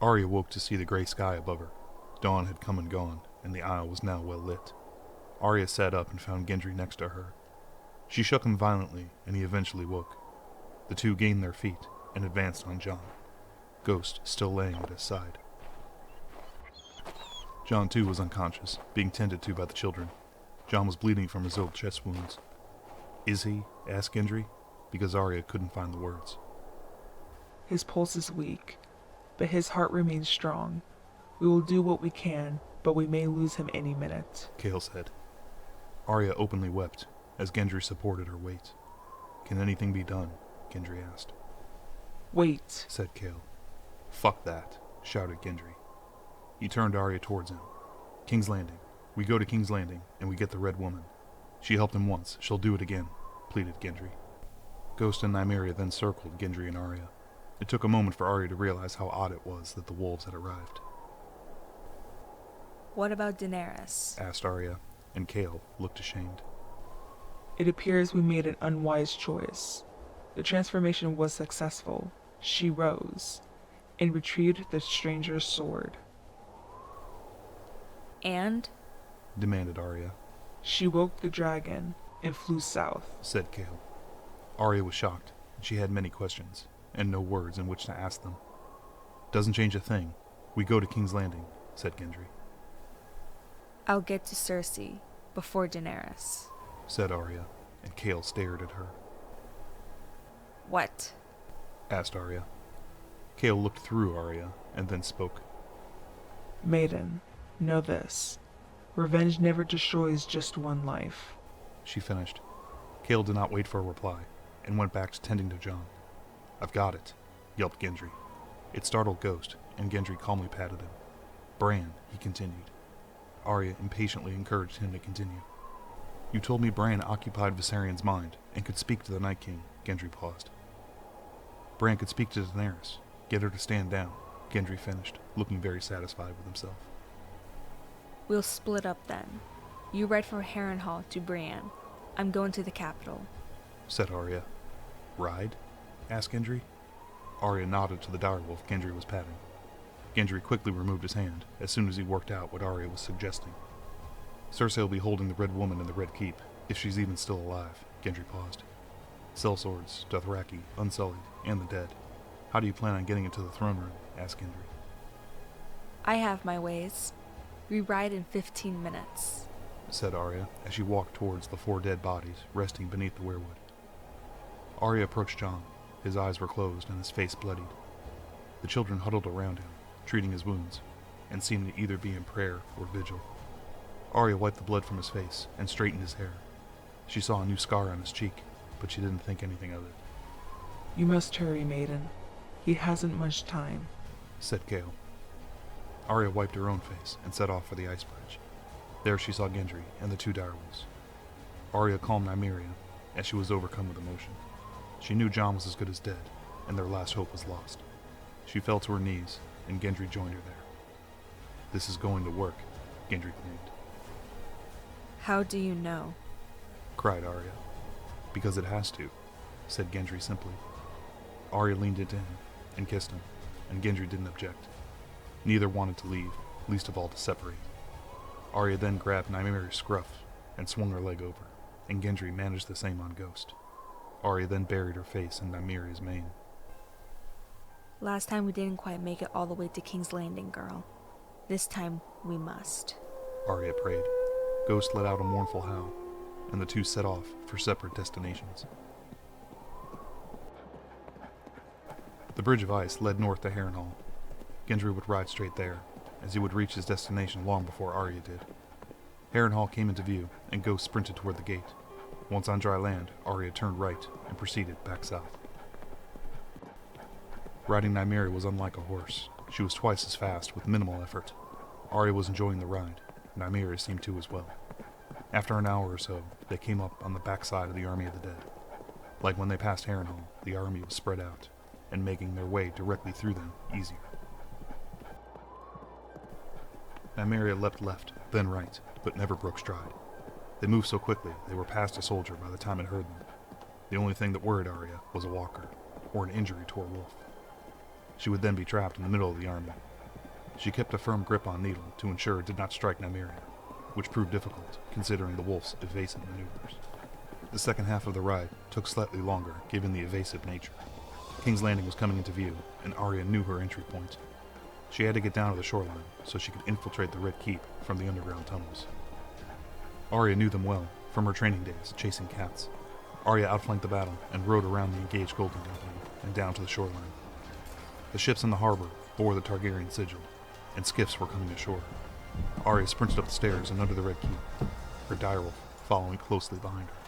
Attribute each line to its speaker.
Speaker 1: Arya woke to see the gray sky above her. Dawn had come and gone, and the isle was now well lit. Arya sat up and found Gendry next to her. She shook him violently, and he eventually woke. The two gained their feet and advanced on Jon, Ghost still laying at his side. Jon too was unconscious, being tended to by the children. Jon was bleeding from his old chest wounds. "Is he?" asked Gendry, because Arya couldn't find the words.
Speaker 2: His pulse is weak, but his heart remains strong. We will do what we can, but we may lose him any minute,"
Speaker 1: Chaol said. Arya openly wept as Gendry supported her weight. "Can anything be done?" Gendry asked.
Speaker 2: "Wait,"
Speaker 1: said Chaol. "Fuck that," shouted Gendry. He turned Arya towards him. "King's Landing. We go to King's Landing, and we get the Red Woman. She helped him once, she'll do it again," pleaded Gendry. Ghost and Nymeria then circled Gendry and Arya. It took a moment for Arya to realize how odd it was that the wolves had arrived.
Speaker 3: "What about Daenerys?"
Speaker 1: asked Arya, and Chaol looked ashamed.
Speaker 2: "It appears we made an unwise choice. The transformation was successful. She rose and retrieved the stranger's sword.
Speaker 3: "And?"
Speaker 1: demanded Arya.
Speaker 2: She woke the dragon and flew south,"
Speaker 1: said Chaol. Arya was shocked. She had many questions, and no words in which to ask them. "Doesn't change a thing. We go to King's Landing," said Gendry.
Speaker 3: "I'll get to Cersei before Daenerys,"
Speaker 1: said Arya, and Chaol stared at her.
Speaker 3: "What?"
Speaker 1: asked Arya. Chaol looked through Arya and then spoke.
Speaker 2: "Maiden, know this. Revenge never destroys just one life,"
Speaker 1: she finished. Chaol did not wait for a reply, and went back to tending to Jon. "I've got it," yelped Gendry. It startled Ghost, and Gendry calmly patted him. "Bran," he continued. Arya impatiently encouraged him to continue. "You told me Bran occupied Viserion's mind, and could speak to the Night King," Gendry paused. "Bran could speak to Daenerys, get her to stand down," Gendry finished, looking very satisfied with himself.
Speaker 3: "We'll split up then. You ride from Harrenhal to Brienne. I'm going to the capital,"
Speaker 1: said Arya. "Ride?" asked Gendry. Arya nodded to the direwolf Gendry was patting. Gendry quickly removed his hand as soon as he worked out what Arya was suggesting. "Cersei will be holding the Red Woman in the Red Keep, if she's even still alive," Gendry paused. "Sellswords, Dothraki, Unsullied, and the dead. How do you plan on getting into the throne room?" asked Gendry.
Speaker 3: "I have my ways. We ride in 15 minutes,"
Speaker 1: said Arya as she walked towards the 4 dead bodies resting beneath the weirwood. Arya approached Jon. His eyes were closed and his face bloodied. The children huddled around him, treating his wounds, and seemed to either be in prayer or vigil. Arya wiped the blood from his face and straightened his hair. She saw a new scar on his cheek, but she didn't think anything of it.
Speaker 2: "You must hurry, maiden. He hasn't much time,"
Speaker 1: said Chaol. Arya wiped her own face and set off for the ice bridge. There she saw Gendry and the 2 direwolves. Arya calmed Nymeria as she was overcome with emotion. She knew Jon was as good as dead, and their last hope was lost. She fell to her knees, and Gendry joined her there. "This is going to work," Gendry claimed.
Speaker 3: "How do you know?"
Speaker 1: cried Arya. "Because it has to," said Gendry simply. Arya leaned into him and kissed him, and Gendry didn't object. Neither wanted to leave, least of all to separate. Arya then grabbed Nymeria's scruff and swung her leg over, and Gendry managed the same on Ghost. Arya then buried her face in Nymeria's mane.
Speaker 3: "Last time we didn't quite make it all the way to King's Landing, girl. This time we must,"
Speaker 1: Arya prayed. Ghost let out a mournful howl, and the two set off for separate destinations. The bridge of ice led north to Harrenhal. Gendry would ride straight there, as he would reach his destination long before Arya did. Harrenhal came into view, and Ghost sprinted toward the gate. Once on dry land, Arya turned right and proceeded back south. Riding Nymeria was unlike a horse. She was twice as fast, with minimal effort. Arya was enjoying the ride. Nymeria seemed to as well. After an hour or so, they came up on the backside of the army of the dead. Like when they passed Harrenhal, the army was spread out, and making their way directly through them easier. Nymeria leapt left, then right, but never broke stride. They moved so quickly they were past a soldier by the time it heard them. The only thing that worried Arya was a walker, or an injury to a wolf. She would then be trapped in the middle of the army, She kept a firm grip on Needle to ensure it did not strike Nymeria, which proved difficult, considering the wolf's evasive maneuvers. The second half of the ride took slightly longer, given the evasive nature. King's Landing was coming into view, and Arya knew her entry point. She had to get down to the shoreline so she could infiltrate the Red Keep from the underground tunnels. Arya knew them well from her training days chasing cats. Arya outflanked the battle and rode around the engaged Golden Company and down to the shoreline. The ships in the harbor bore the Targaryen sigil, and skiffs were coming ashore. Arya sprinted up the stairs and under the Red Keep, her direwolf following closely behind her.